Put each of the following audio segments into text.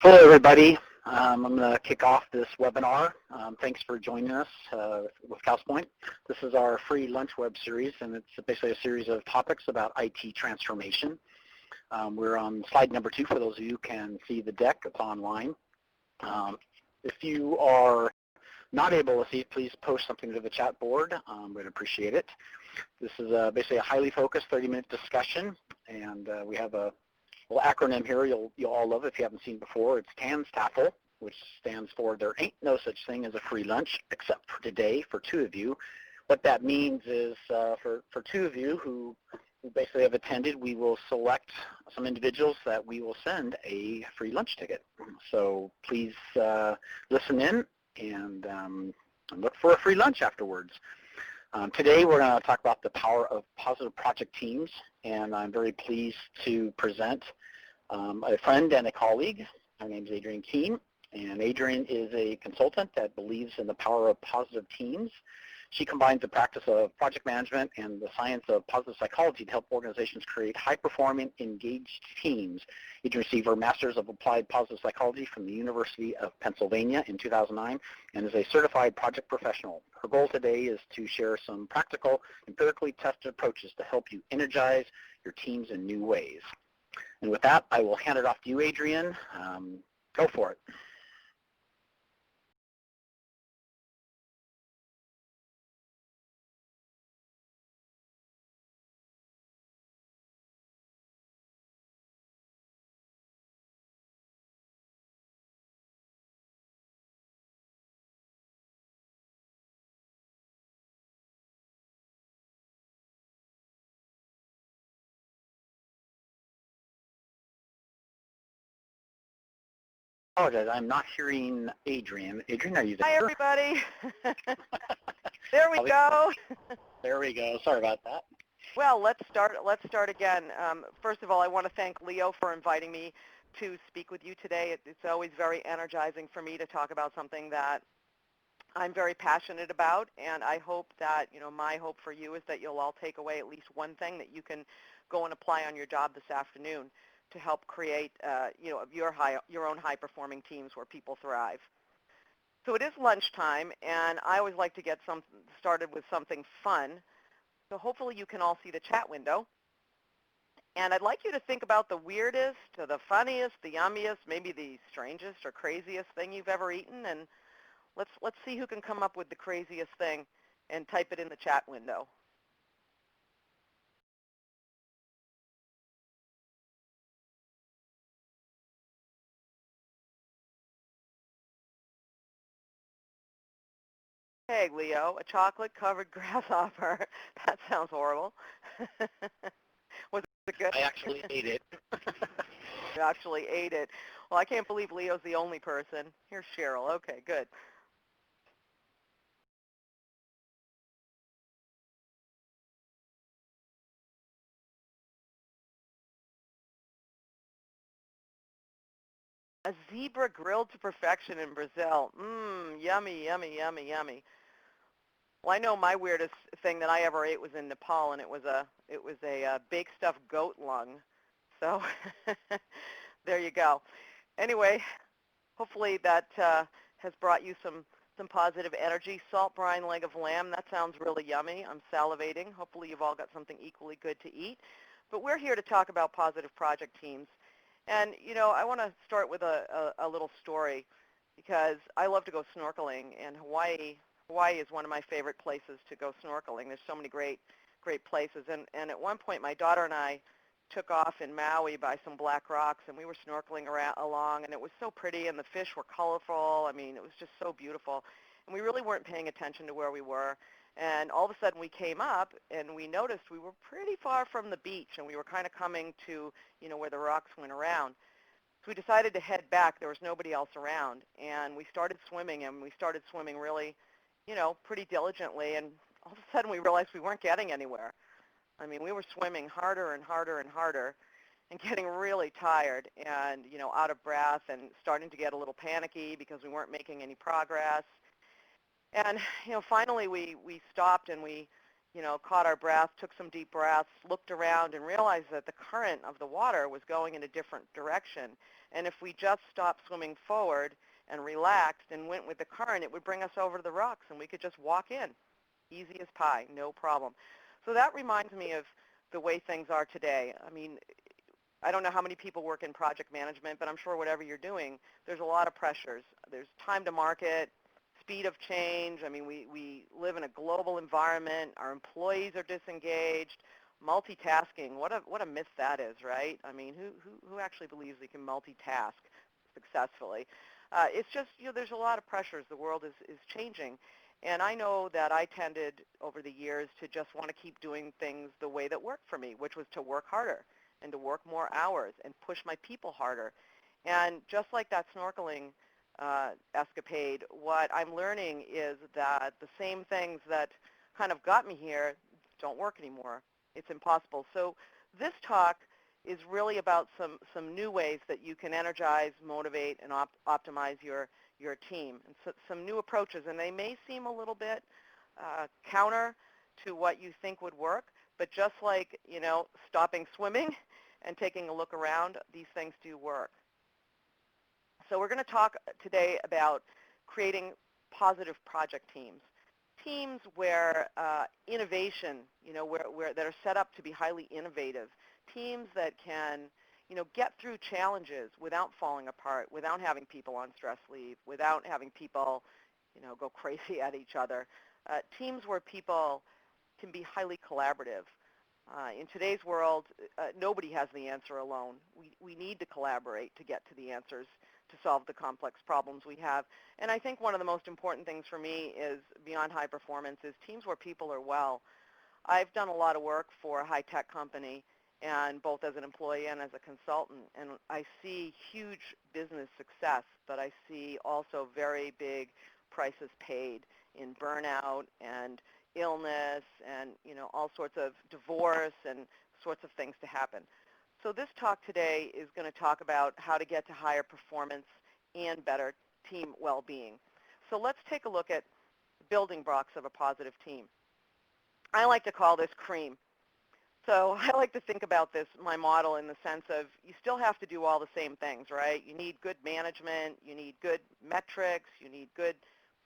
Hello, everybody. I'm going to kick off this webinar. Thanks for joining us with CastlePointe. This is our free lunch web series, and it's basically a series of topics about IT transformation. We're on slide number 2 for those of you who can see the deck. It's online. If you are not able to see it, please post something to the chat board. We'd appreciate it. This is basically a highly focused 30-minute discussion, and we have a little acronym here you'll all love if you haven't seen before. It's TANSTAFL, which stands for There Ain't No Such Thing as a Free Lunch, except for today for 2 of you. What that means is for 2 of you who basically have attended, we will select some individuals that we will send a free lunch ticket. So please listen in and look for a free lunch afterwards. Today we're going to talk about the power of positive project teams, and I'm very pleased to present a friend and a colleague. Her name is Adrienne Keene, and Adrienne is a consultant that believes in the power of positive teams. She combines the practice of project management and the science of positive psychology to help organizations create high-performing, engaged teams. Adrienne received her Master's of Applied Positive Psychology from the University of Pennsylvania in 2009 and is a certified project professional. Her goal today is to share some practical, empirically tested approaches to help you energize your teams in new ways. And with that, I will hand it off to you, Adrienne. Go for it. I'm not hearing Adrienne. Adrienne, are you there? Hi, everybody. There we go. There we go. Sorry about that. Well, let's start again. First of all, I want to thank Leo for inviting me to speak with you today. It's always very energizing for me to talk about something that I'm very passionate about, and I hope that, my hope for you is that you'll all take away at least one thing that you can go and apply on your job this afternoon to help create, your own high-performing teams where people thrive. So it is lunchtime, and I always like to get started with something fun. So hopefully you can all see the chat window. And I'd like you to think about the weirdest, or the funniest, the yummiest, maybe the strangest or craziest thing you've ever eaten. And let's see who can come up with the craziest thing and type it in the chat window. Hey, Leo, a chocolate-covered grasshopper. That sounds horrible. Was it good? I actually ate it. You actually ate it. Well, I can't believe Leo's the only person. Here's Cheryl. Okay, good. A zebra grilled to perfection in Brazil. Mmm, yummy, yummy, yummy, yummy. Well, I know my weirdest thing that I ever ate was in Nepal, and it was a baked stuffed goat lung. So there you go. Anyway, hopefully that has brought you some positive energy. Salt brine leg of lamb, that sounds really yummy. I'm salivating. Hopefully you've all got something equally good to eat. But we're here to talk about positive project teams. And, I want to start with a little story because I love to go snorkeling, and Hawaii is one of my favorite places to go snorkeling. There's so many great places. And at one point, my daughter and I took off in Maui by some black rocks, and we were snorkeling along, and it was so pretty, and the fish were colorful. I mean, it was just so beautiful. And we really weren't paying attention to where we were. And all of a sudden we came up, and we noticed we were pretty far from the beach, and we were kind of coming to, where the rocks went around. So we decided to head back. There was nobody else around. And we started swimming, and we started swimming really, pretty diligently. And all of a sudden we realized we weren't getting anywhere. I mean, we were swimming harder and harder and harder and getting really tired and, out of breath and starting to get a little panicky because we weren't making any progress. And, finally we stopped and we, caught our breath, took some deep breaths, looked around, and realized that the current of the water was going in a different direction. And if we just stopped swimming forward and relaxed and went with the current, it would bring us over to the rocks, and we could just walk in. Easy as pie, no problem. So that reminds me of the way things are today. I mean, I don't know how many people work in project management, but I'm sure whatever you're doing, there's a lot of pressures. There's time to market, speed of change. I mean, we live in a global environment. Our employees are disengaged. Multitasking, what a myth that is, right? I mean, who actually believes they can multitask successfully? It's just, there's a lot of pressures. The world is changing. And I know that I tended over the years to just want to keep doing things the way that worked for me, which was to work harder and to work more hours and push my people harder. And just like that snorkeling escapade, what I'm learning is that the same things that kind of got me here don't work anymore. It's impossible. So this talk is really about some new ways that you can energize, motivate, and optimize your team, and so, some new approaches. And they may seem a little bit counter to what you think would work, but just like, stopping swimming and taking a look around, these things do work. So we're going to talk today about creating positive project teams. Teams where innovation, where that are set up to be highly innovative. Teams that can, get through challenges without falling apart, without having people on stress leave, without having people, go crazy at each other. Teams where people can be highly collaborative. In today's world, nobody has the answer alone. We need to collaborate to get to the answers to solve the complex problems we have. And I think one of the most important things for me is, beyond high performance, is teams where people are well. I've done a lot of work for a high-tech company, and both as an employee and as a consultant, and I see huge business success, but I see also very big prices paid in burnout and illness and, all sorts of divorce and sorts of things to happen. So this talk today is going to talk about how to get to higher performance and better team well-being. So let's take a look at building blocks of a positive team. I like to call this CREAM. So I like to think about this, my model, in the sense of you still have to do all the same things, right? You need good management, you need good metrics, you need good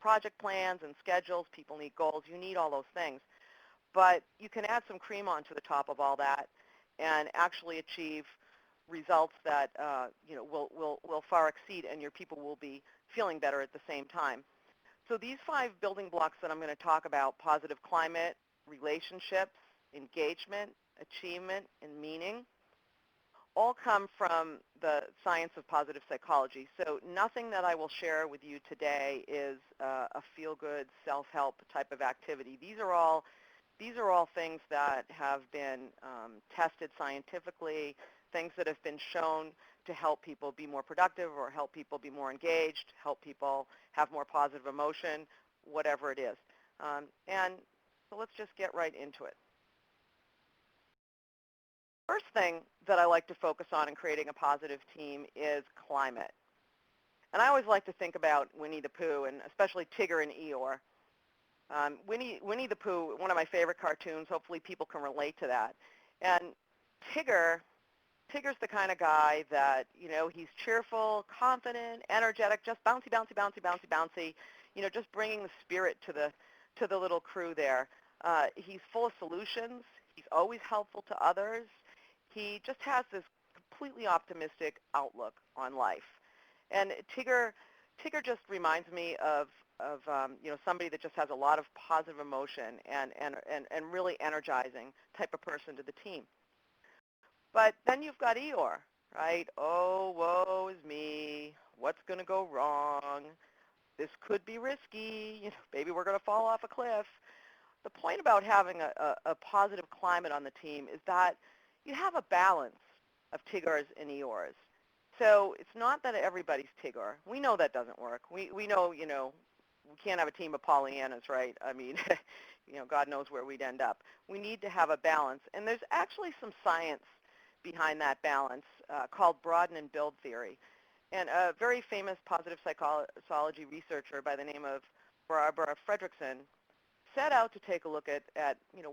project plans and schedules, people need goals, you need all those things. But you can add some cream onto the top of all that and actually achieve results that will far exceed, and your people will be feeling better at the same time. So these 5 building blocks that I'm going to talk about, positive climate, relationships, engagement, achievement, and meaning, all come from the science of positive psychology. So nothing that I will share with you today is a feel-good, self-help type of activity. These are all things that have been tested scientifically, things that have been shown to help people be more productive or help people be more engaged, help people have more positive emotion, whatever it is. And so let's just get right into it. First thing that I like to focus on in creating a positive team is climate. And I always like to think about Winnie the Pooh, and especially Tigger and Eeyore. Winnie the Pooh, one of my favorite cartoons. Hopefully people can relate to that. And Tigger's the kind of guy that, he's cheerful, confident, energetic, just bouncy, bouncy, bouncy, bouncy, bouncy, just bringing the spirit to the little crew there. He's full of solutions. He's always helpful to others. He just has this completely optimistic outlook on life. And Tigger just reminds me of somebody that just has a lot of positive emotion and really energizing type of person to the team. But then you've got Eeyore, right? Oh, woe is me. What's going to go wrong? This could be risky. Maybe we're going to fall off a cliff. The point about having a positive climate on the team is that you have a balance of Tiggers and Eeyores. So it's not that everybody's Tigger. We know that doesn't work. We know, we can't have a team of Pollyannas, right? I mean, God knows where we'd end up. We need to have a balance. And there's actually some science behind that balance called broaden and build theory. And a very famous positive psychology researcher by the name of Barbara Fredrickson set out to take a look at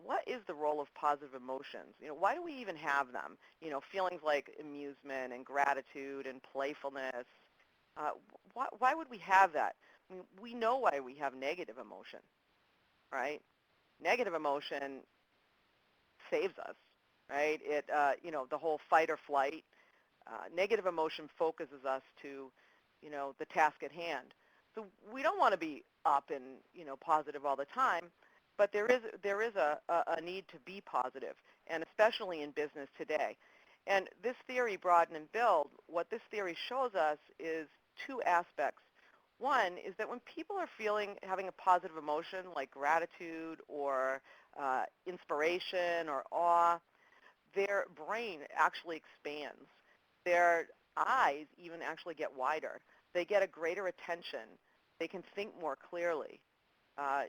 what is the role of positive emotions? Why do we even have them? Feelings like amusement and gratitude and playfulness. Uh, why would we have that? I mean, we know why we have negative emotion, right? Negative emotion saves us, right? The whole fight or flight. Negative emotion focuses us to, the task at hand. So we don't want to be up and, positive all the time, but there is a need to be positive, and especially in business today. And this theory, broaden and build, what this theory shows us is two aspects. One is that when people are having a positive emotion like gratitude or inspiration or awe, their brain actually expands. Their eyes even actually get wider. They get a greater attention. They can think more clearly. Uh,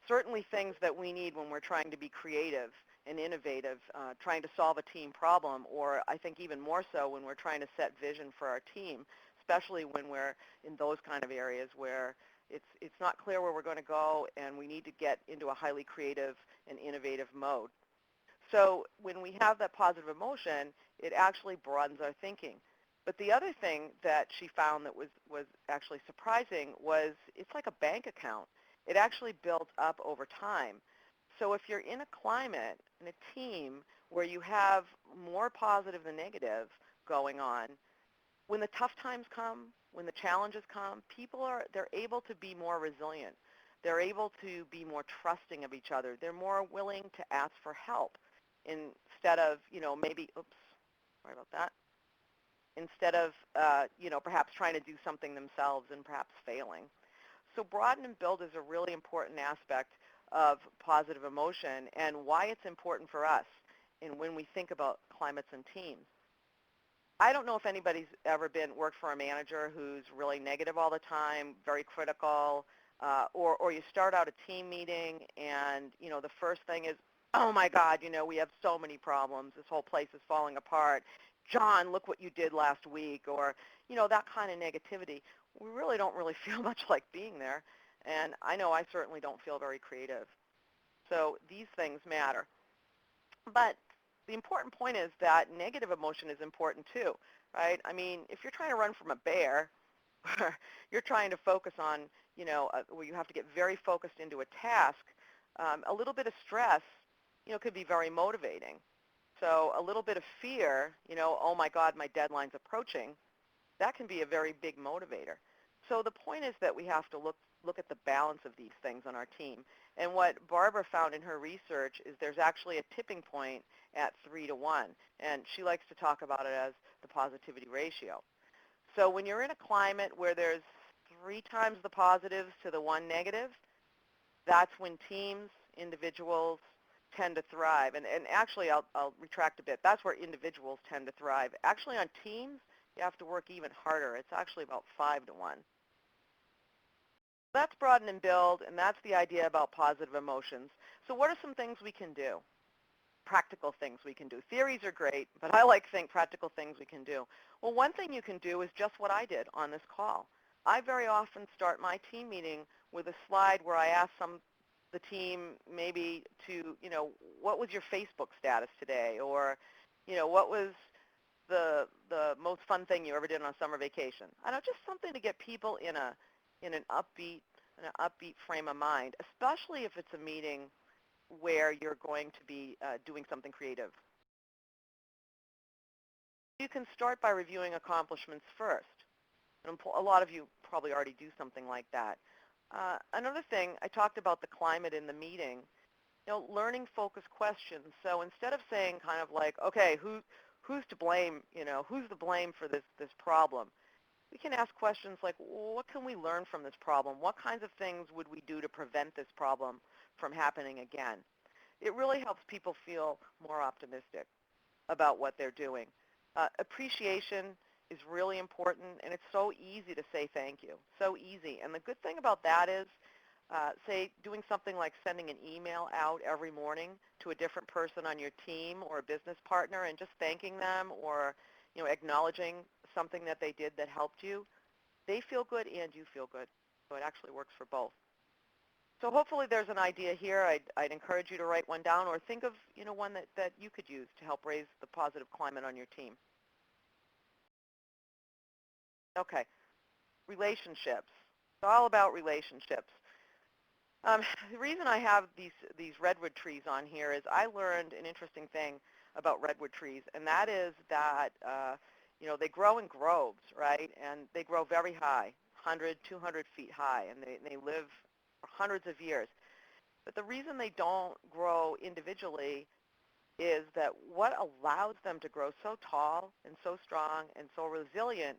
Certainly things that we need when we're trying to be creative and innovative, trying to solve a team problem, or I think even more so when we're trying to set vision for our team, especially when we're in those kind of areas where it's not clear where we're going to go and we need to get into a highly creative and innovative mode. So when we have that positive emotion, it actually broadens our thinking. But the other thing that she found that was actually surprising was it's like a bank account. It actually built up over time. So if you're in a climate, in a team, where you have more positive than negative going on, when the tough times come, when the challenges come, they're able to be more resilient. They're able to be more trusting of each other. They're more willing to ask for help instead of, maybe, oops, sorry about that, instead of, perhaps trying to do something themselves and perhaps failing. So broaden and build is a really important aspect of positive emotion and why it's important for us and when we think about climates and teams. I don't know if anybody's ever worked for a manager who's really negative all the time, very critical, or you start out a team meeting and, the first thing is, oh my God, we have so many problems. This whole place is falling apart. John, look what you did last week, or, that kind of negativity. We really don't really feel much like being there, and I know I certainly don't feel very creative. So these things matter. But the important point is that negative emotion is important too, right? I mean, if you're trying to run from a bear, you're trying to focus on, where you have to get very focused into a task, a little bit of stress, could be very motivating. So a little bit of fear, oh my God, my deadline's approaching, that can be a very big motivator. So the point is that we have to look at the balance of these things on our team. And what Barbara found in her research is there's actually a tipping point at 3-to-1. And she likes to talk about it as the positivity ratio. So when you're in a climate where there's 3 times the positives to the 1 negative, that's when teams, individuals tend to thrive. And actually, I'll retract a bit. That's where individuals tend to thrive. Actually, on teams, you have to work even harder. It's actually about 5-to-1. That's broaden and build, and that's the idea about positive emotions. So what are some things we can do? Practical things we can do. Theories are great, but I like to think practical things we can do. Well, one thing you can do is just what I did on this call. I very often start my team meeting with a slide where I ask the team maybe to, what was your Facebook status today? Or, what was the most fun thing you ever did on a summer vacation? I don't know, just something to get people in an upbeat frame of mind, especially if it's a meeting where you're going to be doing something creative. You can start by reviewing accomplishments first. And a lot of you probably already do something like that. Another thing, I talked about the climate in the meeting, learning focused questions. So instead of saying kind of like, okay, who's to blame, who's to blame for this problem? We can ask questions like, well, what can we learn from this problem? What kinds of things would we do to prevent this problem from happening again? It really helps people feel more optimistic about what they're doing. Appreciation is really important, and it's so easy to say thank you, so easy. And the good thing about that is, say, doing something like sending an email out every morning to a different person on your team or a business partner and just thanking them or acknowledging something that they did that helped you. They feel good and you feel good, so it actually works for both. So hopefully there's an idea here. I'd encourage you to write one down or think of, one that you could use to help raise the positive climate on your team. Okay, relationships. It's all about relationships. The reason I have these redwood trees on here is I learned an interesting thing about redwood trees, and that is that they grow in groves, right? And they grow very high, 100, 200 feet high, and they live for hundreds of years. But the reason they don't grow individually is that what allows them to grow so tall and so strong and so resilient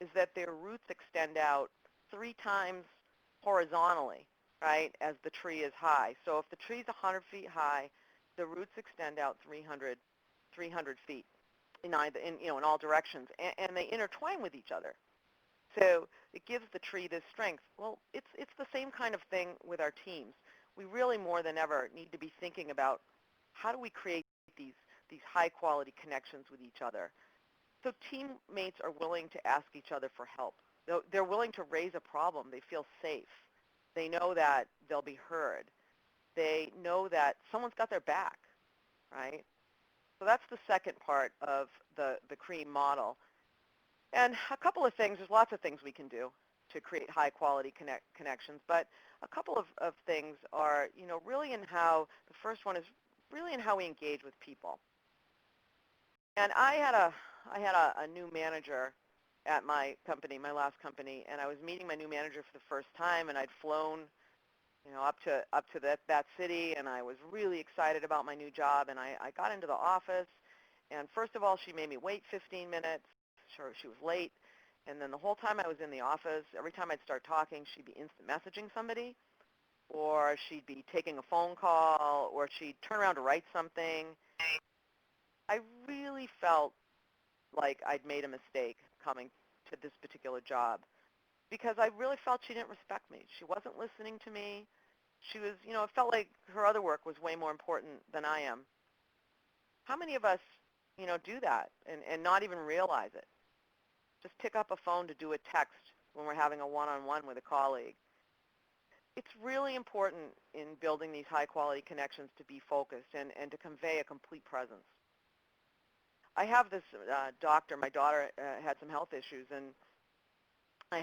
is that their roots extend out 3 times horizontally, right, as the tree is high. So if the tree is 100 feet high, the roots extend out 300 feet in all directions, and they intertwine with each other. So it gives the tree this strength. Well, it's the same kind of thing with our teams. We really more than ever need to be thinking about how do we create these high-quality connections with each other. So teammates are willing to ask each other for help. They're willing to raise a problem. They feel safe. They know that they'll be heard. They know that someone's got their back, right? So that's the second part of the CREAM model. And a couple of things, there's lots of things we can do to create high-quality connections, but a couple of things are, really in how, the first one is really in how we engage with people. And I had a new manager at my company, my last company, and I was meeting my new manager for the first time, and I'd flown, up to that city, and I was really excited about my new job. And I got into the office, and first of all, she made me wait 15 minutes. Sure, she was late, and then the whole time I was in the office, every time I'd start talking, she'd be instant messaging somebody, or she'd be taking a phone call, or she'd turn around to write something. I really felt like I'd made a mistake coming to this particular job because I really felt she didn't respect me. She wasn't listening to me. She was, it felt like her other work was way more important than I am. How many of us, do that and not even realize it? Just pick up a phone to do a text when we're having a one-on-one with a colleague. It's really important in building these high-quality connections to be focused and to convey a complete presence. I have this doctor. My daughter had some health issues, and we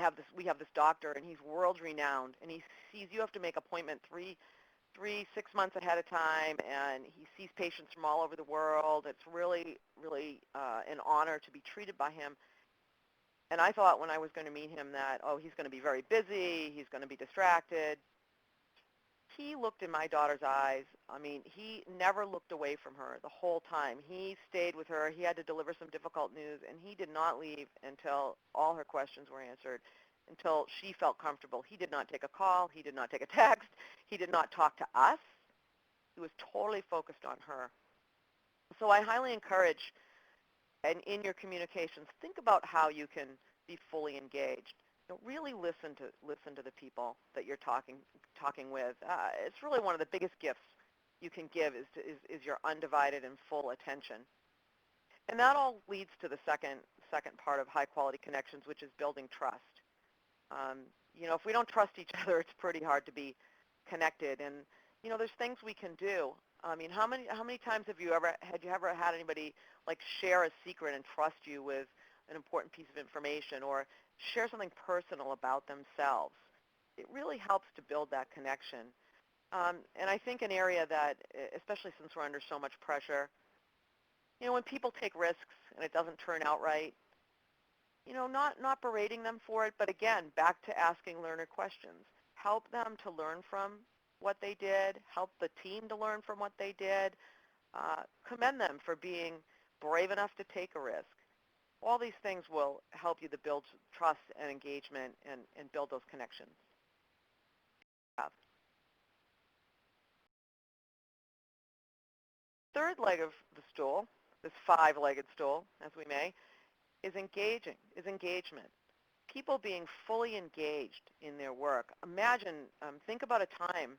have this doctor, and he's world-renowned, and he sees, you have to make appointment 6 months ahead of time, and he sees patients from all over the world. It's really, really an honor to be treated by him. And I thought when I was going to meet him that, oh, he's going to be very busy, he's going to be distracted. He looked in my daughter's eyes. I mean, he never looked away from her the whole time. He stayed with her. He had to deliver some difficult news, and he did not leave until all her questions were answered, until she felt comfortable. He did not take a call. He did not take a text. He did not talk to us. He was totally focused on her. So I highly encourage, and in your communications, think about how you can be fully engaged. Really listen to the people that you're talking with. It's really one of the biggest gifts you can give is your undivided and full attention. And that all leads to the second part of high quality connections, which is building trust. If we don't trust each other, it's pretty hard to be connected. And there's things we can do. I mean, how many times have you ever had anybody like share a secret and trust you with an important piece of information, or share something personal about themselves? It really helps to build that connection. And I think an area that, especially since we're under so much pressure, when people take risks and it doesn't turn out right, not berating them for it, but again, back to asking learner questions. Help them to learn from what they did, help the team to learn from what they did, commend them for being brave enough to take a risk. All these things will help you to build trust and engagement and build those connections. Third leg of the stool, this 5-legged stool, as we may, is engagement. People being fully engaged in their work. Imagine, think about a time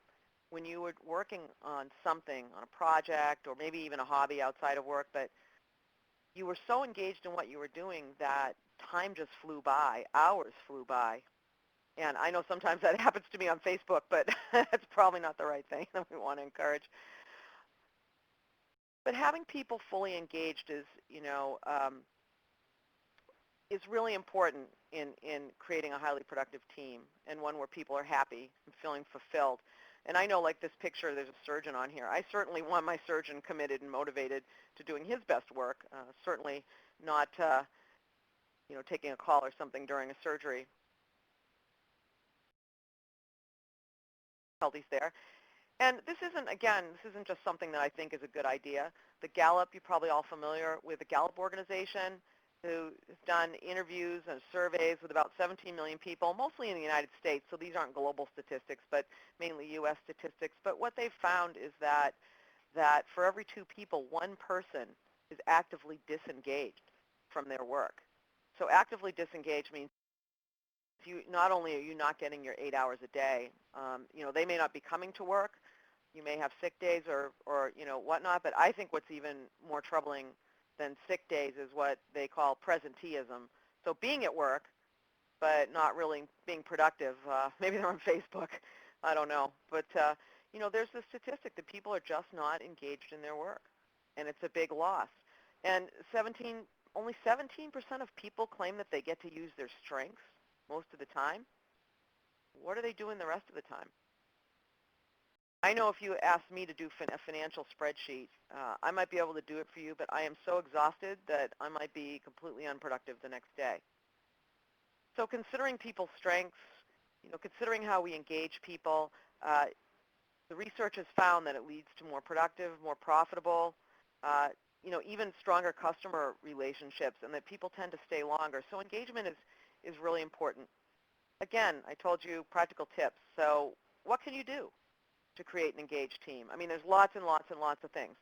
when you were working on something, on a project, or maybe even a hobby outside of work, but you were so engaged in what you were doing that time just flew by, hours flew by. And I know sometimes that happens to me on Facebook, but that's probably not the right thing that we want to encourage. But having people fully engaged is really important in creating a highly productive team and one where people are happy and feeling fulfilled. And I know, like this picture, there's a surgeon on here. I certainly want my surgeon committed and motivated to doing his best work, certainly not taking a call or something during a surgery. Difficulties there. And this isn't just something that I think is a good idea. The Gallop, you're probably all familiar with the Gallop organization, who has done interviews and surveys with about 17 million people, mostly in the United States, so these aren't global statistics, but mainly U.S. statistics. But what they've found is that for every 2 people, 1 person is actively disengaged from their work. So actively disengaged means not only are you not getting your 8 hours a day, they may not be coming to work, you may have sick days or whatnot, but I think what's even more troubling than sick days is what they call presenteeism. So being at work, but not really being productive. Maybe they're on Facebook. I don't know. But, there's this statistic that people are just not engaged in their work, and it's a big loss. And only 17% of people claim that they get to use their strengths most of the time. What are they doing the rest of the time? I know if you asked me to do a financial spreadsheet, I might be able to do it for you, but I am so exhausted that I might be completely unproductive the next day. So considering people's strengths, considering how we engage people, the research has found that it leads to more productive, more profitable, even stronger customer relationships, and that people tend to stay longer. So engagement is really important. Again, I told you practical tips. So what can you do to create an engaged team? I mean, there's lots and lots and lots of things.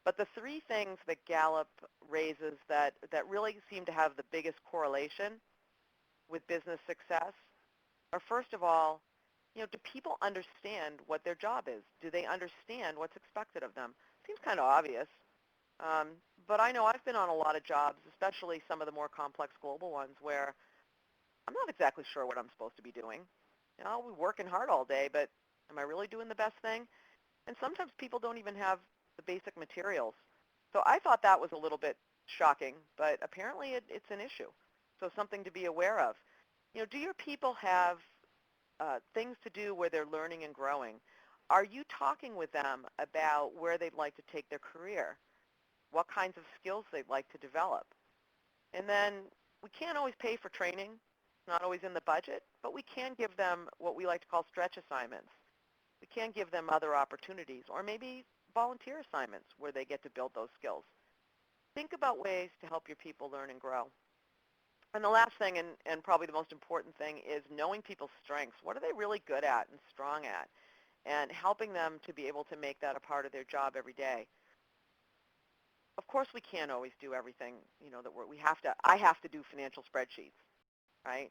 But the 3 things that Gallup raises that really seem to have the biggest correlation with business success are, first of all, do people understand what their job is? Do they understand what's expected of them? Seems kind of obvious. But I know I've been on a lot of jobs, especially some of the more complex global ones, where I'm not exactly sure what I'm supposed to be doing. I'll be working hard all day, but am I really doing the best thing? And sometimes people don't even have the basic materials. So I thought that was a little bit shocking, but apparently it's an issue. So something to be aware of. Do your people have things to do where they're learning and growing? Are you talking with them about where they'd like to take their career? What kinds of skills they'd like to develop? And then we can't always pay for training. It's not always in the budget, but we can give them what we like to call stretch assignments. We can give them other opportunities, or maybe volunteer assignments where they get to build those skills. Think about ways to help your people learn and grow. And the last thing, and probably the most important thing, is knowing people's strengths. What are they really good at and strong at? And helping them to be able to make that a part of their job every day. Of course, we can't always do everything, that I have to do financial spreadsheets, right?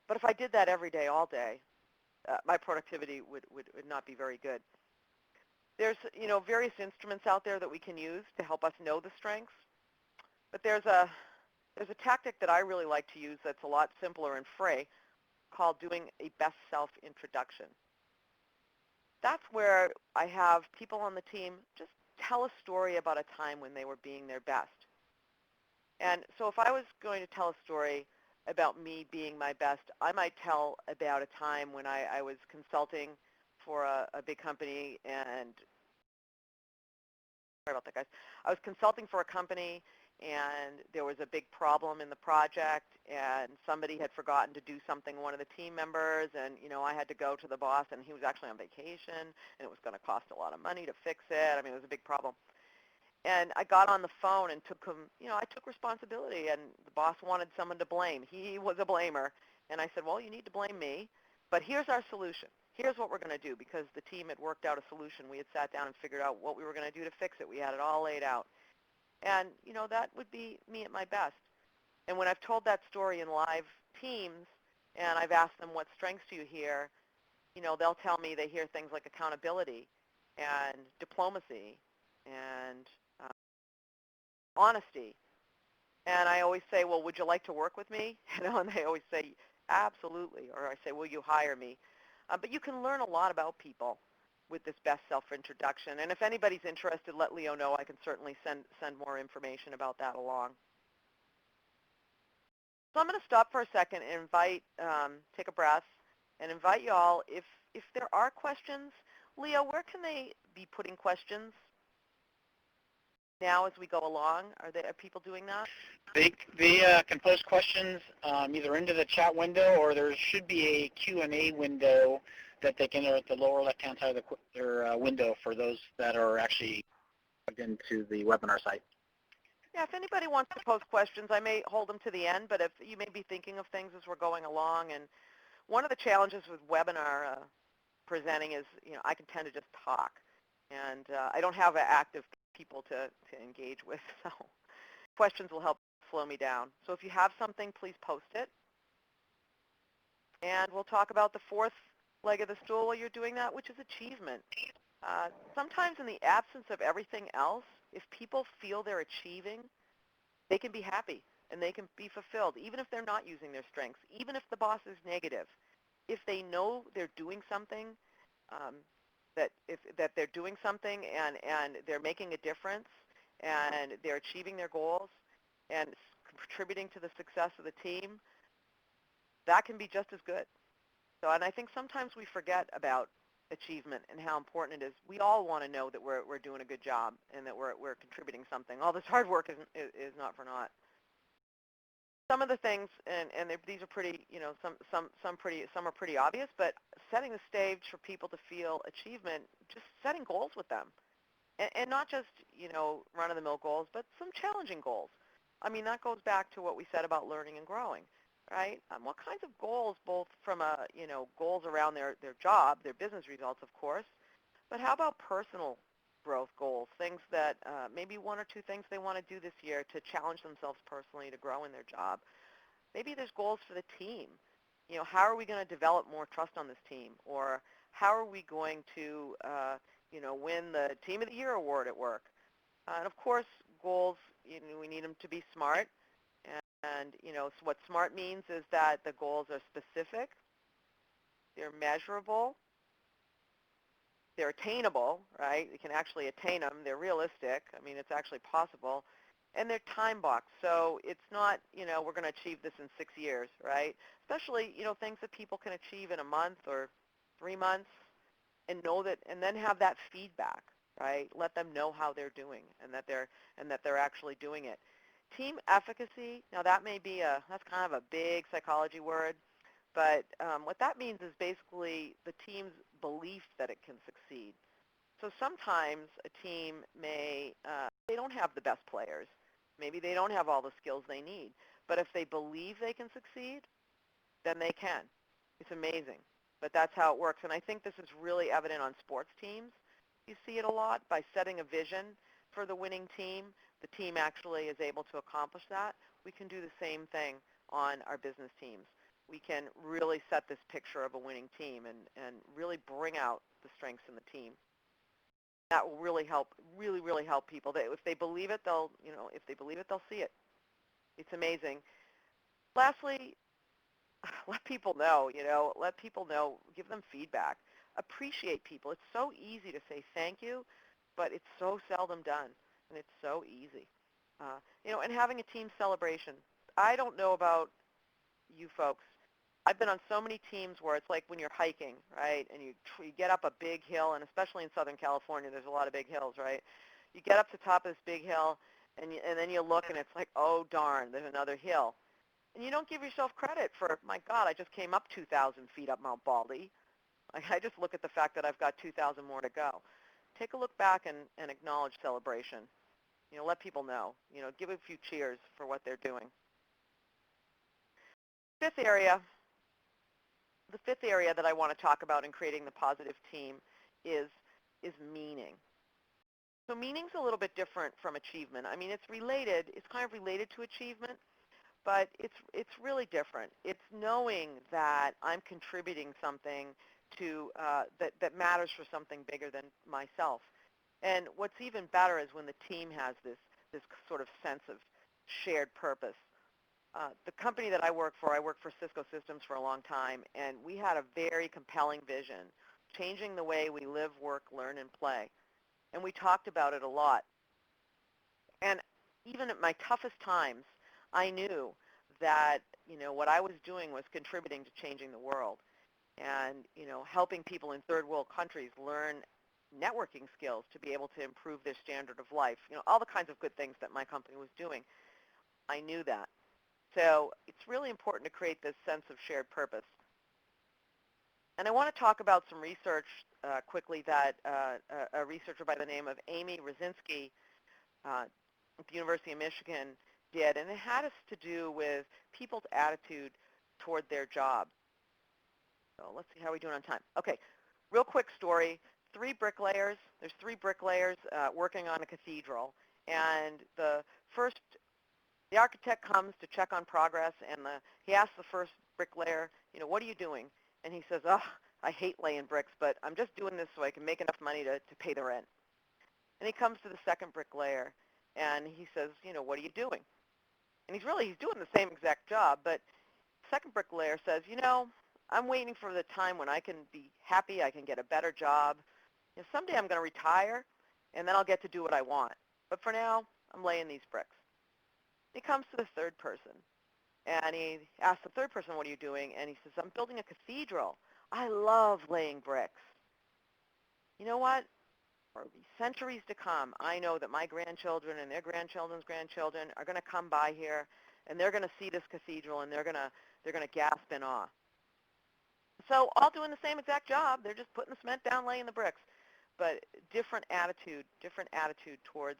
But if I did that every day, all day, my productivity would not be very good. There's, various instruments out there that we can use to help us know the strengths. But there's a tactic that I really like to use that's a lot simpler and free, called doing a best self introduction. That's where I have people on the team just tell a story about a time when they were being their best. And so if I was going to tell a story about me being my best, I might tell about a time when I was consulting for a big company, and sorry about that, guys. I was consulting for a company, and there was a big problem in the project, and somebody had forgotten to do something, one of the team members, and I had to go to the boss, and he was actually on vacation, and it was going to cost a lot of money to fix it. I mean, it was a big problem. And I got on the phone and took him, I took responsibility, and the boss wanted someone to blame. He was a blamer. And I said, well, you need to blame me, but here's our solution. Here's what we're going to do, because the team had worked out a solution. We had sat down and figured out what we were going to do to fix it. We had it all laid out. And, that would be me at my best. And when I've told that story in live teams, and I've asked them, what strengths do you hear, they'll tell me they hear things like accountability and diplomacy and honesty. And I always say, well, would you like to work with me? And they always say, Absolutely. Or I say, will you hire me? But you can learn a lot about people with this best self-introduction. And if anybody's interested, let Leo know. I can certainly send more information about that along. So I'm going to stop for a second and invite, take a breath, and invite you all, if there are questions, Leo, where can they be putting questions now as we go along? Are people doing that? They can post questions either into the chat window, or there should be a Q&A window that they can enter at the lower left-hand side of their window for those that are actually plugged into the webinar site. Yeah, if anybody wants to post questions, I may hold them to the end, but if you may be thinking of things as we're going along. And one of the challenges with webinar presenting is, I can tend to just talk, and I don't have active people to engage with, so questions will help slow me down. So if you have something, please post it. And we'll talk about the fourth leg of the stool while you're doing that, which is achievement. Sometimes in the absence of everything else, if people feel they're achieving, they can be happy and they can be fulfilled, even if they're not using their strengths, even if the boss is negative. If they know they're doing something, that they're doing something and they're making a difference and they're achieving their goals and contributing to the success of the team, that can be just as good. So, and I think sometimes we forget about achievement and how important it is. We all want to know that we're doing a good job and that we're contributing something. All this hard work is not for naught. Some of the things, and these are pretty, some are pretty obvious, but setting the stage for people to feel achievement, just setting goals with them, and not just run-of-the-mill goals, but some challenging goals. I mean, that goes back to what we said about learning and growing, right? What kinds of goals, both from goals around their job, their business results, of course, but how about personal growth goals, things that maybe one or two things they want to do this year to challenge themselves personally to grow in their job. Maybe there's goals for the team. How are we going to develop more trust on this team? Or how are we going to, win the Team of the Year award at work? And of course, goals, we need them to be SMART. And so what SMART means is that the goals are specific, they're measurable, they're attainable, right? You can actually attain them. They're realistic. I mean, it's actually possible. And they're time boxed. So it's not, we're going to achieve this in 6 years, right? Especially, things that people can achieve in a month or 3 months and know that, and then have that feedback, right? Let them know how they're doing and that they're actually doing it. Team efficacy, now that may be that's kind of a big psychology word. But what that means is basically the team's belief that it can succeed. So sometimes a team they don't have the best players. Maybe they don't have all the skills they need. But if they believe they can succeed, then they can. It's amazing. But that's how it works. And I think this is really evident on sports teams. You see it a lot. By setting a vision for the winning team, the team actually is able to accomplish that. We can do the same thing on our business teams. We can really set this picture of a winning team and really bring out the strengths in the team. That will really help, really help people. If they believe it, they'll see it. It's amazing. Lastly, let people know, give them feedback. Appreciate people. It's so easy to say thank you, but it's so seldom done, and it's so easy. And having a team celebration. I don't know about you folks. I've been on so many teams where it's like when you're hiking, right, and you get up a big hill, and especially in Southern California, there's a lot of big hills, right? You get up to the top of this big hill, and then you look, and it's like, oh, darn, there's another hill. And you don't give yourself credit for, my God, I just came up 2,000 feet up Mount Baldy. I just look at the fact that I've got 2,000 more to go. Take a look back and acknowledge celebration. Let people know. Give a few cheers for what they're doing. The fifth area that I want to talk about in creating the positive team is meaning. So meaning's a little bit different from achievement. I mean, it's related. It's kind of related to achievement, but it's really different. It's knowing that I'm contributing something to that matters for something bigger than myself. And what's even better is when the team has this sort of sense of shared purpose. The company that I worked for Cisco Systems for a long time, and we had a very compelling vision, changing the way we live, work, learn, and play. And we talked about it a lot. And even at my toughest times, I knew that, what I was doing was contributing to changing the world and, helping people in third world countries learn networking skills to be able to improve their standard of life, all the kinds of good things that my company was doing. I knew that. So it's really important to create this sense of shared purpose. And I want to talk about some research quickly that a researcher by the name of Amy Rosinski at the University of Michigan did, and it had us to do with people's attitude toward their job. So let's see how we're doing on time. Okay, real quick story. There's three bricklayers working on a cathedral, and the architect comes to check on progress, and he asks the first bricklayer, what are you doing? And he says, oh, I hate laying bricks, but I'm just doing this so I can make enough money to pay the rent. And he comes to the second bricklayer, and he says, what are you doing? And he's doing the same exact job, but the second bricklayer says, I'm waiting for the time when I can be happy, I can get a better job. Someday I'm going to retire, and then I'll get to do what I want. But for now, I'm laying these bricks. He comes to the third person, and he asks the third person, what are you doing? And he says, I'm building a cathedral. I love laying bricks. You know what? For centuries to come, I know that my grandchildren and their grandchildren's grandchildren are going to come by here, and they're going to see this cathedral, and they're going to gasp in awe. So all doing the same exact job. They're just putting the cement down, laying the bricks, but different attitude towards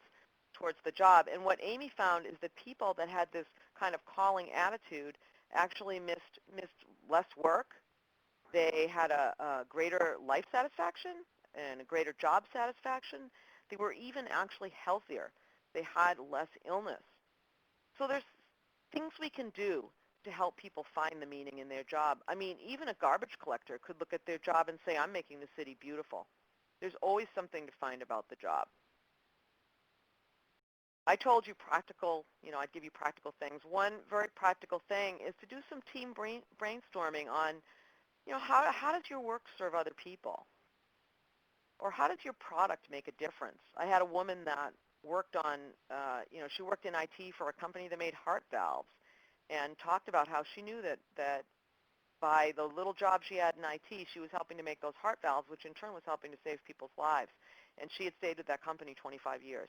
the job. And what Amy found is that people that had this kind of calling attitude actually missed less work. They had a greater life satisfaction and a greater job satisfaction. They were even actually healthier. They had less illness. So there's things we can do to help people find the meaning in their job. I mean, even a garbage collector could look at their job and say, I'm making the city beautiful. There's always something to find about the job. I told you practical, I'd give you practical things. One very practical thing is to do some team brainstorming on, how does your work serve other people? Or how does your product make a difference? I had a woman that worked on, she worked in IT for a company that made heart valves, and talked about how she knew that by the little job she had in IT, she was helping to make those heart valves, which in turn was helping to save people's lives. And she had stayed with that company 25 years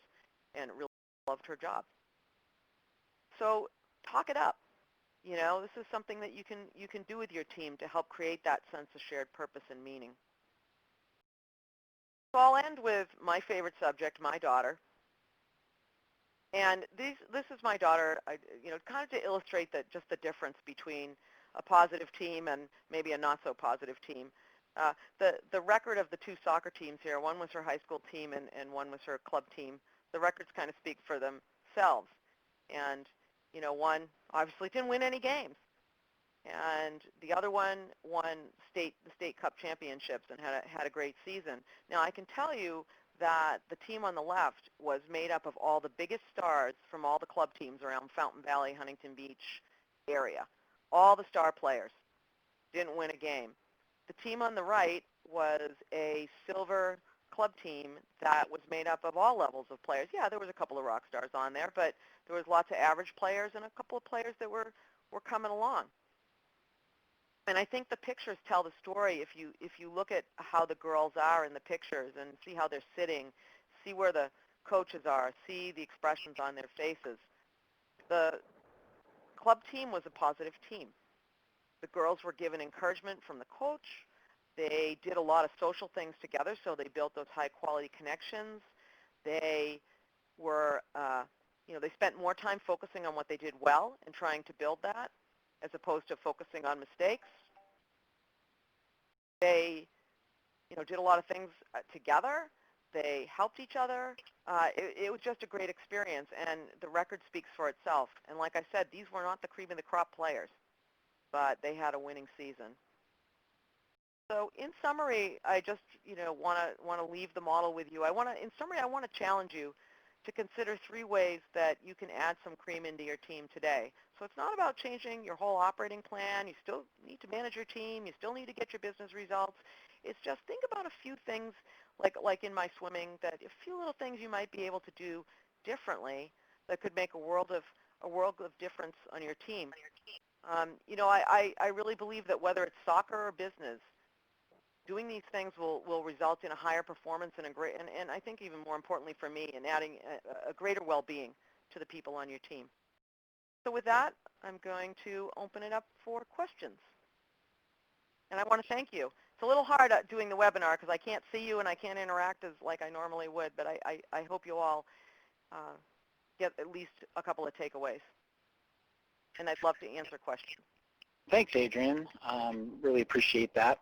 and really loved her job. So talk it up. This is something that you can do with your team to help create that sense of shared purpose and meaning. So I'll end with my favorite subject, my daughter. And this is my daughter, kind of to illustrate just the difference between a positive team and maybe a not so positive team. The record of the two soccer teams here, one was her high school team and one was her club team. The records kind of speak for themselves. And, one obviously didn't win any games. And the other one won the state cup championships and had a great season. Now, I can tell you that the team on the left was made up of all the biggest stars from all the club teams around Fountain Valley, Huntington Beach area. All the star players. Didn't win a game. The team on the right was a silver club team that was made up of all levels of players. Yeah, there was a couple of rock stars on there, but there was lots of average players and a couple of players that were coming along. And I think the pictures tell the story. If you look at how the girls are in the pictures and see how they're sitting, see where the coaches are, see the expressions on their faces. The club team was a positive team. The girls were given encouragement from the coach. They did a lot of social things together, so they built those high-quality connections. They were, they spent more time focusing on what they did well and trying to build that, as opposed to focusing on mistakes. They, did a lot of things together. They helped each other. It was just a great experience, and the record speaks for itself. And like I said, these were not the cream of the crop players, but they had a winning season. So in summary, I just, want to leave the model with you. In summary, I want to challenge you to consider 3 ways that you can add some cream into your team today. So it's not about changing your whole operating plan. You still need to manage your team. You still need to get your business results. It's just think about a few things, like in my swimming, that a few little things you might be able to do differently that could make a world of difference on your team. I really believe that whether it's soccer or business, doing these things will result in a higher performance and and I think even more importantly for me, in adding a greater well-being to the people on your team. So with that, I'm going to open it up for questions. And I want to thank you. It's a little hard doing the webinar because I can't see you and I can't interact as like I normally would, but I hope you all get at least a couple of takeaways. And I'd love to answer questions. Thanks, Adrienne. Really appreciate that.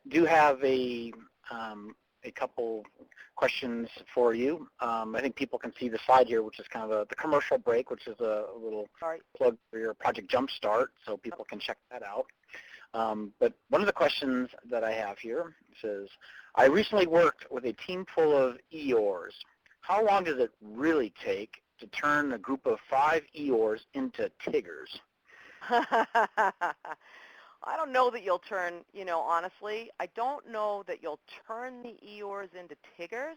Do have a couple questions for you. I think people can see the slide here, which is kind of the commercial break, which is a little plug for your Project Jumpstart, so people can check that out. But one of the questions that I have here says, I recently worked with a team full of EORs. How long does it really take to turn a group of 5 EORs into Tiggers? I don't know that you'll turn, honestly, I don't know that you'll turn the EORs into Tiggers,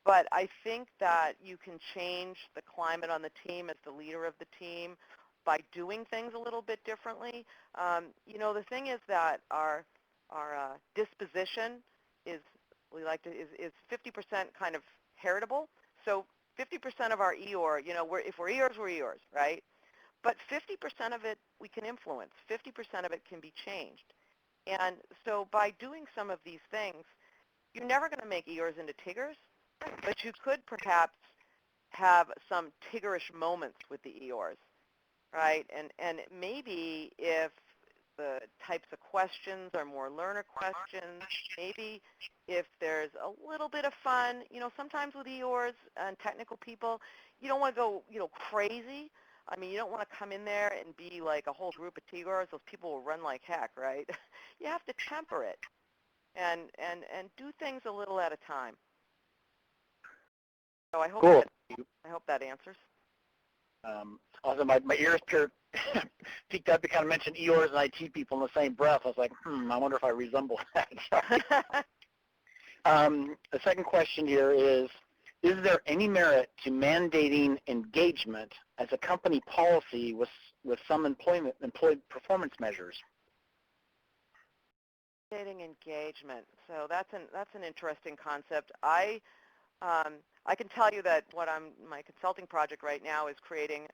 but I think that you can change the climate on the team as the leader of the team by doing things a little bit differently. The thing is that our disposition is, is 50% kind of heritable. So 50% of our EOR, if we're EORs, we're EORs, right? But 50% of it we can influence. 50% of it can be changed. And so by doing some of these things, you're never going to make EORs into Tiggers, but you could perhaps have some Tiggerish moments with the EORs, right? And maybe if the types of questions are more learner questions, maybe if there's a little bit of fun, sometimes with EORs and technical people, you don't want to go, crazy. I mean, you don't want to come in there and be like a whole group of Tiggers. Those people will run like heck, right? You have to temper it and do things a little at a time. So I hope that answers. Also, my ears peaked up to kind of mention EORs and IT people in the same breath. I was like, I wonder if I resemble that. The second question here is there any merit to mandating engagement as a company policy with some employee performance measures? Mandating engagement. So that's an interesting concept. I can tell you that my consulting project right now is creating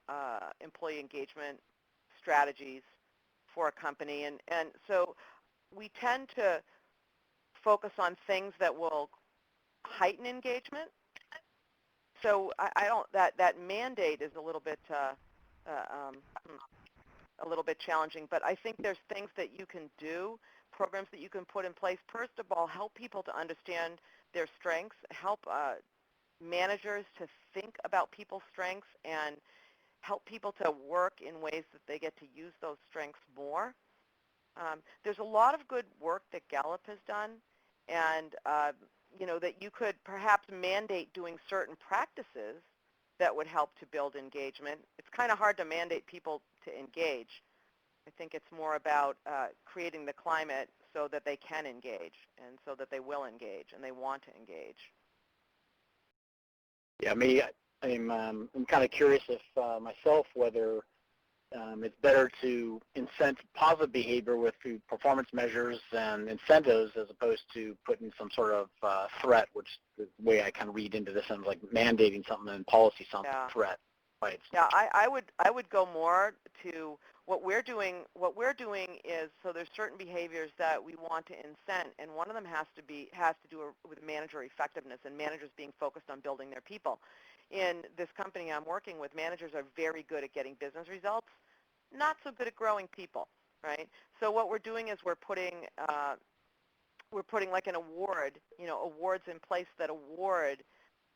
employee engagement strategies for a company, and so we tend to focus on things that will heighten engagement. So I don't that mandate is a little bit challenging, but I think there's things that you can do, programs that you can put in place. First of all, help people to understand their strengths, help managers to think about people's strengths, and help people to work in ways that they get to use those strengths more. There's a lot of good work that Gallop has done, and that you could perhaps mandate doing certain practices that would help to build engagement. It's kind of hard to mandate people to engage. I think it's more about creating the climate so that they can engage and so that they will engage and they want to engage. Yeah, I'm kind of curious if myself whether it's better to incent positive behavior with the performance measures and incentives as opposed to putting some sort of threat, which the way I kind of read into this sounds like mandating something in policy, something threat. Right. Yeah, I would go more to what we're doing. What we're doing is, so there's certain behaviors that we want to incent, and one of them has to do with manager effectiveness and managers being focused on building their people. In this company I'm working with, managers are very good at getting business results, not so good at growing people, right? So what we're doing is we're putting like an award, awards in place that award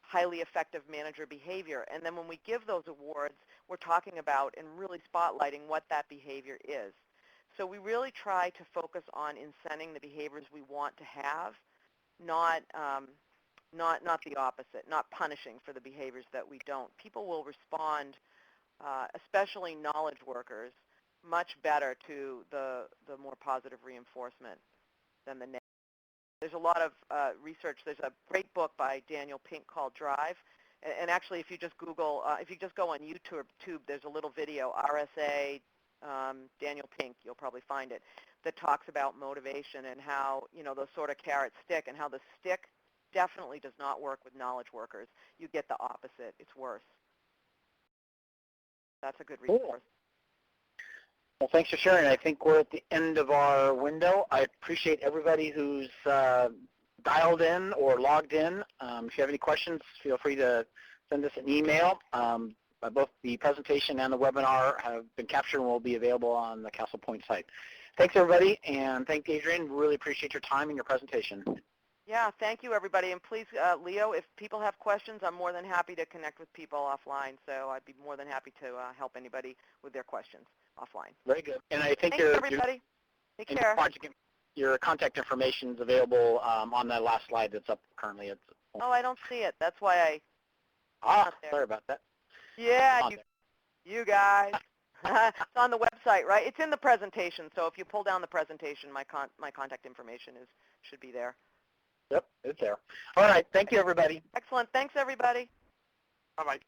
highly effective manager behavior. And then when we give those awards, we're talking about and really spotlighting what that behavior is. So we really try to focus on incenting the behaviors we want to have, not the opposite, not punishing for the behaviors that we don't. People will respond especially knowledge workers, much better to the more positive reinforcement than the negative. There's a lot of research. There's a great book by Daniel Pink called Drive. And actually, if you just Google, if you just go on YouTube, there's a little video, RSA, Daniel Pink, you'll probably find it, that talks about motivation and how, those sort of carrots stick, and how the stick definitely does not work with knowledge workers. You get the opposite. It's worse. That's a good Cool. resource. Well, thanks for sharing. I think we're at the end of our window. I appreciate everybody who's dialed in or logged in. If you have any questions, feel free to send us an email. Both the presentation and the webinar have been captured and will be available on the CastlePointe site. Thanks, everybody, and thank Adrian. Really appreciate your time and your presentation. Yeah, thank you, everybody. And please, Leo, if people have questions, I'm more than happy to connect with people offline. So I'd be more than happy to help anybody with their questions offline. Very good. And I think thanks, everybody. Take care. Your contact information is available on that last slide that's up currently. Oh, I don't see it. That's why sorry about that. Yeah, you guys. It's on the website, right? It's in the presentation. So if you pull down the presentation, my contact information should be there. Yep, it's there. All right. Thank you, everybody. Excellent. Thanks, everybody. Bye-bye.